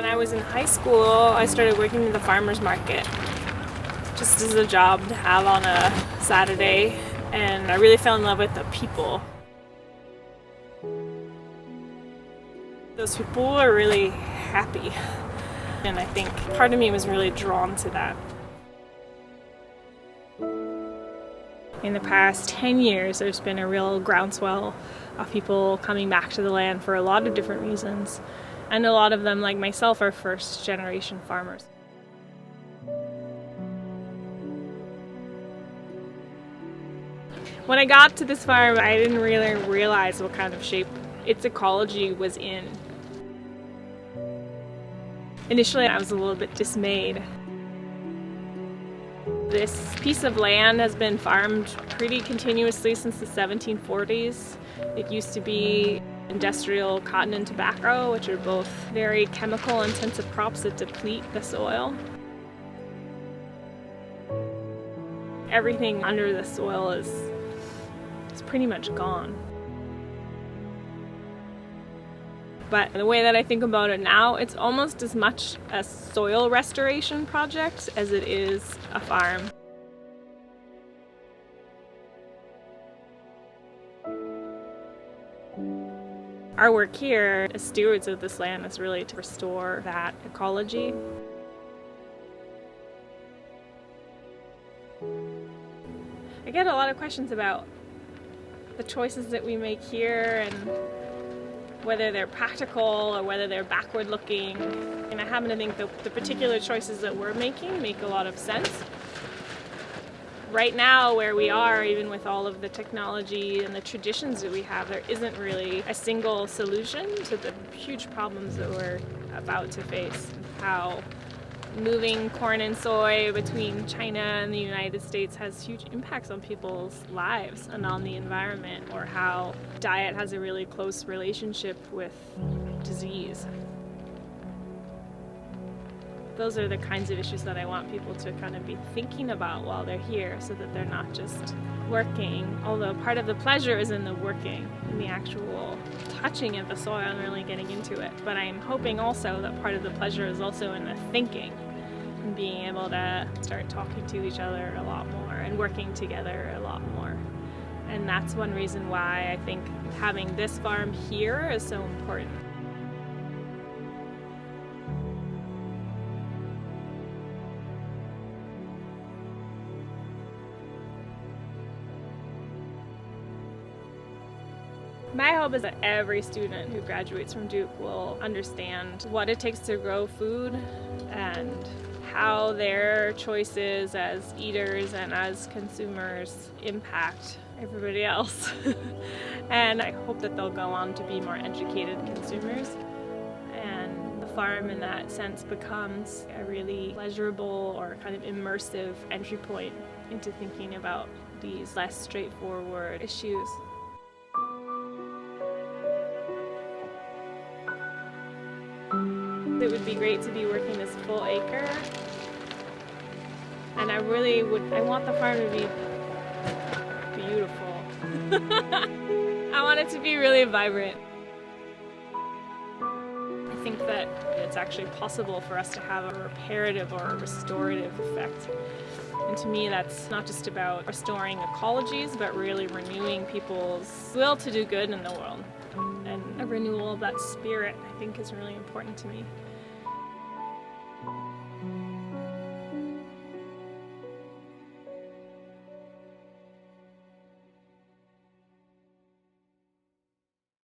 When I was in high school, I started working in the farmer's market, just as a job to have on a Saturday, and I really fell in love with the people. Those people were really happy, and I think part of me was really drawn to that. In the past 10 years, there's been a real groundswell of people coming back to the land for a lot of different reasons. And a lot of them, like myself, are first-generation farmers. When I got to this farm, I didn't really realize what kind of shape its ecology was in. Initially, I was a little bit dismayed. This piece of land has been farmed pretty continuously since the 1740s. It used to be industrial cotton and tobacco, which are both very chemical intensive crops that deplete the soil. Everything under the soil is pretty much gone. But the way that I think about it now, it's almost as much a soil restoration project as it is a farm. Our work here as stewards of this land is really to restore that ecology. I get a lot of questions about the choices that we make here and whether they're practical or whether they're backward looking. And I happen to think that the particular choices that we're making make a lot of sense. Right now, where we are, even with all of the technology and the traditions that we have, there isn't really a single solution to the huge problems that we're about to face. How moving corn and soy between China and the United States has huge impacts on people's lives and on the environment, or how diet has a really close relationship with disease. Those are the kinds of issues that I want people to kind of be thinking about while they're here, so that they're not just working, although part of the pleasure is in the working, in the actual touching of the soil and really getting into it. But I'm hoping also that part of the pleasure is also in the thinking and being able to start talking to each other a lot more and working together a lot more. And that's one reason why I think having this farm here is so important. My hope is that every student who graduates from Duke will understand what it takes to grow food and how their choices as eaters and as consumers impact everybody else. And I hope that they'll go on to be more educated consumers. And the farm in that sense becomes a really pleasurable or kind of immersive entry point into thinking about these less straightforward issues. It would be great to be working this full acre, and I want the farm to be beautiful. I want it to be really vibrant. I think that it's actually possible for us to have a reparative or a restorative effect. And to me, that's not just about restoring ecologies, but really renewing people's will to do good in the world. And a renewal of that spirit, I think, is really important to me.